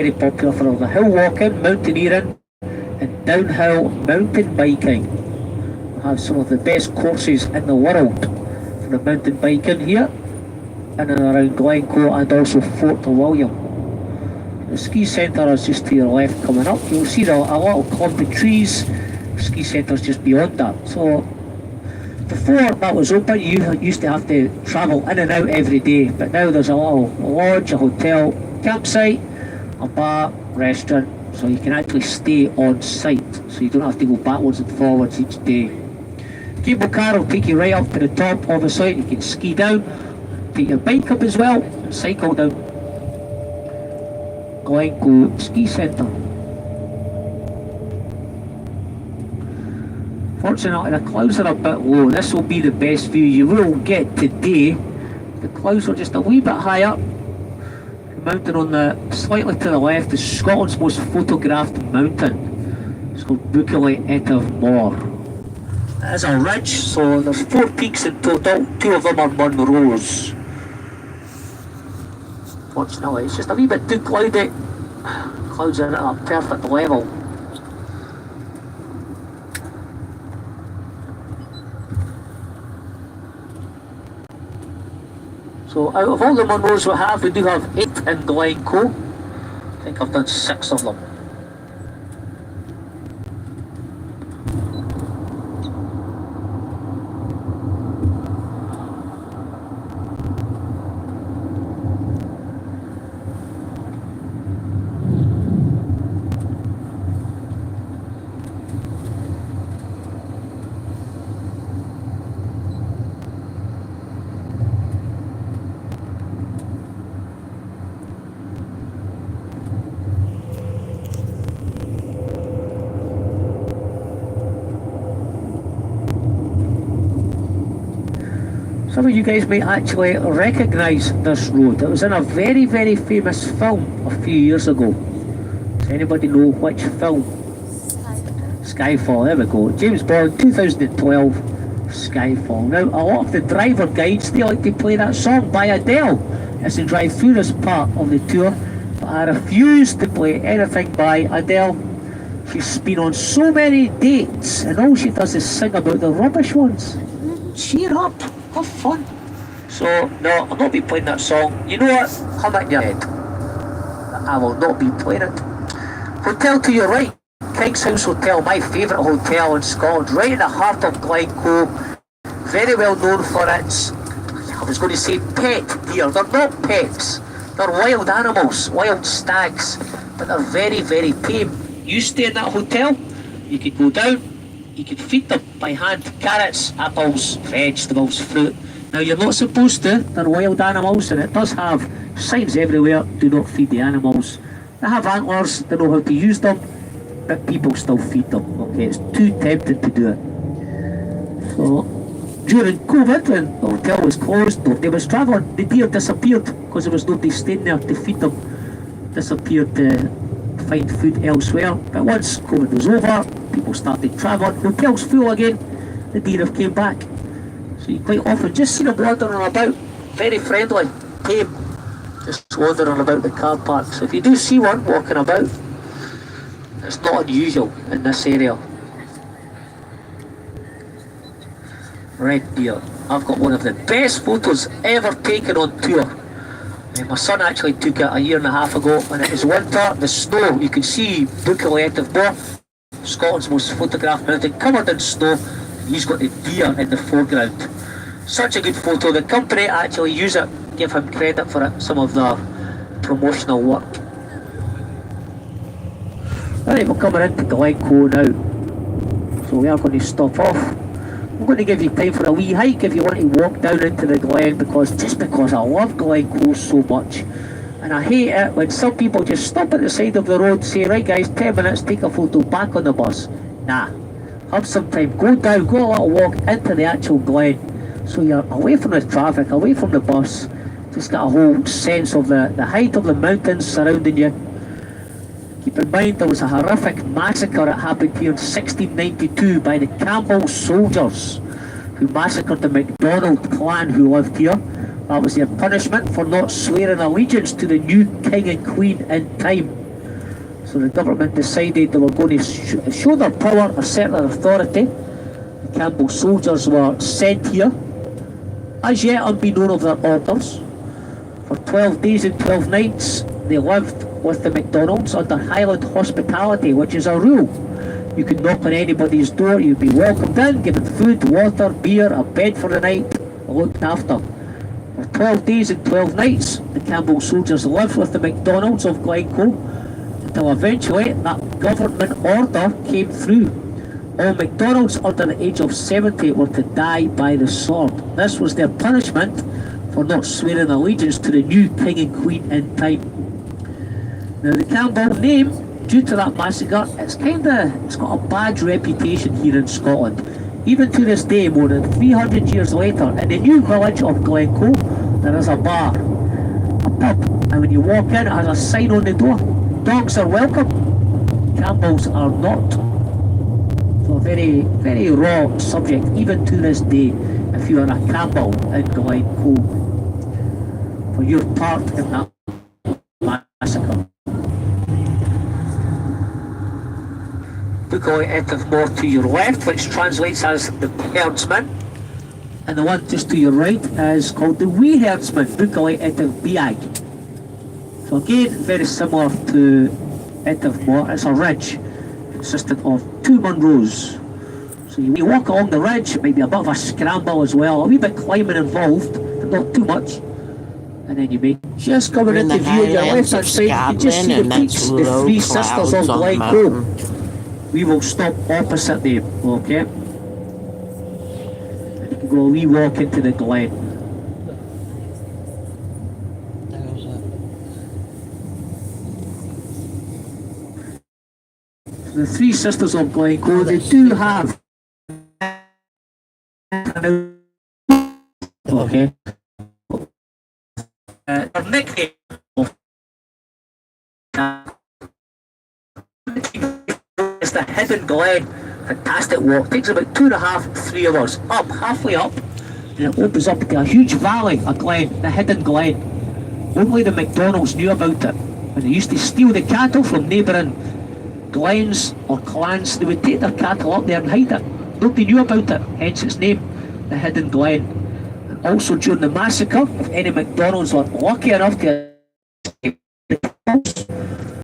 very popular for all the hill walking, mountaineering and downhill mountain biking. We have some of the best courses in the world for the mountain biking here in and around Glencoe and also Fort William. The ski centre is just to your left coming up. You'll see a lot of clump of trees. The ski centre is just beyond that. So before that was open, you used to have to travel in and out every day, but now there's a little lodge, a hotel, campsite, a bar, restaurant, so you can actually stay on site, so you don't have to go backwards and forwards each day. Cable car will take you right up to the top of the site. You can ski down, take your bike up as well, and cycle down Glencoe Ski Centre. Fortunately, the clouds are a bit low. This will be the best view you will get today. The clouds are just a wee bit higher. The mountain on the slightly to the left is Scotland's most photographed mountain. It's called Buccleuch Etive Moor. It is a ridge, so there's 4 peaks in total. 2 of them are Munros. Fortunately, it's just a wee bit too cloudy. Clouds are at a perfect level. So out of all the Munros we do have 8 in Glencoe. I think I've done 6 of them. Some of you guys may actually recognise this road. It was in a very, very famous film a few years ago. Does anybody know which film? Skyfall, there we go. James Bond, 2012, Skyfall. Now, a lot of the driver guides, they like to play that song by Adele as they drive through this part of the tour. But I refuse to play anything by Adele. She's been on so many dates and all she does is sing about the rubbish ones. Cheer up! Have fun. So, no, I'll not be playing that song. You know what? Come in your head. I will not be playing it. Hotel to your right. King's House Hotel, my favourite hotel in Scotland, right in the heart of Glencoe. Very well known for its, I was going to say pet deer. They're not pets. They're wild animals, wild stags. But they're very, very tame. You stay in that hotel, you could go down, you can feed them by hand, carrots, apples, vegetables, fruit. Now you're not supposed to, they're wild animals and it does have signs everywhere, do not feed the animals. They have antlers, they know how to use them, but people still feed them, okay? It's too tempting to do it. So, during COVID, when the hotel was closed, nobody was travelling, the deer disappeared because there was nobody staying there to feed them. Disappeared to find food elsewhere, but once COVID was over, people started travelling, hotels full again, the deer have came back. So you quite often just see them wandering about, very friendly, tame, just wandering about the car park. So if you do see one walking about, it's not unusual in this area. Red deer. I've got one of the best photos ever taken on tour. My son actually took it a year and a half ago when it was winter, the snow, you can see Buccleuch Etive Moor, Scotland's most photographed mountain, covered in snow. He's got the deer in the foreground. Such a good photo. The company actually use it, give him credit for it, some of their promotional work. Right, we're coming into Glencoe now. So we are going to stop off. I'm going to give you time for a wee hike if you want to walk down into the glen, because I love Glencoe so much. And I hate it when some people just stop at the side of the road, say, right guys, 10 minutes, take a photo, back on the bus. Nah, have some time, go down, go a little walk into the actual glen. So you're away from the traffic, away from the bus, just got a whole sense of the height of the mountains surrounding you. Keep in mind there was a horrific massacre that happened here in 1692 by the Campbell soldiers who massacred the MacDonald clan who lived here. That was their punishment for not swearing allegiance to the new king and queen in time. So the government decided they were going to show their power, assert their authority. The Campbell soldiers were sent here, as yet unbeknown of their orders. For 12 days and 12 nights, they lived with the MacDonalds under Highland hospitality, which is a rule. You could knock on anybody's door, you'd be welcomed in, given food, water, beer, a bed for the night, looked after. For 12 days and 12 nights, the Campbell soldiers lived with the MacDonalds of Glencoe, until eventually that government order came through. All MacDonalds under the age of 70 were to die by the sword. This was their punishment for not swearing allegiance to the new king and queen in time. Now the Campbell name, due to that massacre, it's got a bad reputation here in Scotland. Even to this day, more than 300 years later, in the new village of Glencoe, there is a bar, a pub, and when you walk in, it has a sign on the door. Dogs are welcome, Campbells are not. So a very, very raw subject, even to this day, if you are a Campbell in Glencoe, for your part in that massacre. Buckley more to your left, which translates as the herdsman, and the one just to your right is called the wee herdsman, Buckley Biag. So again, very similar to Ettermore. It's a ridge consisting of 2 Munros. So you walk along the ridge, it might be a bit of a scramble as well, a wee bit climbing involved, but not too much. And then you make just coming into view on your left hand side, you can just see the peaks, the 3 sisters of Glencoe. We will stop opposite them, okay? And you can go a wee walk into the glen. The 3 sisters of Glencoe, they do have okay. Their nickname is the Hidden Glen. Fantastic walk. Takes about 2.5, 3 hours. Up, halfway up, and it opens up to a huge valley, a glen, the Hidden Glen. Only the MacDonalds knew about it. When they used to steal the cattle from neighbouring glens or clans, they would take their cattle up there and hide it. Nobody knew about it, hence its name, the Hidden Glen. And also during the massacre, if any MacDonalds were lucky enough to escape,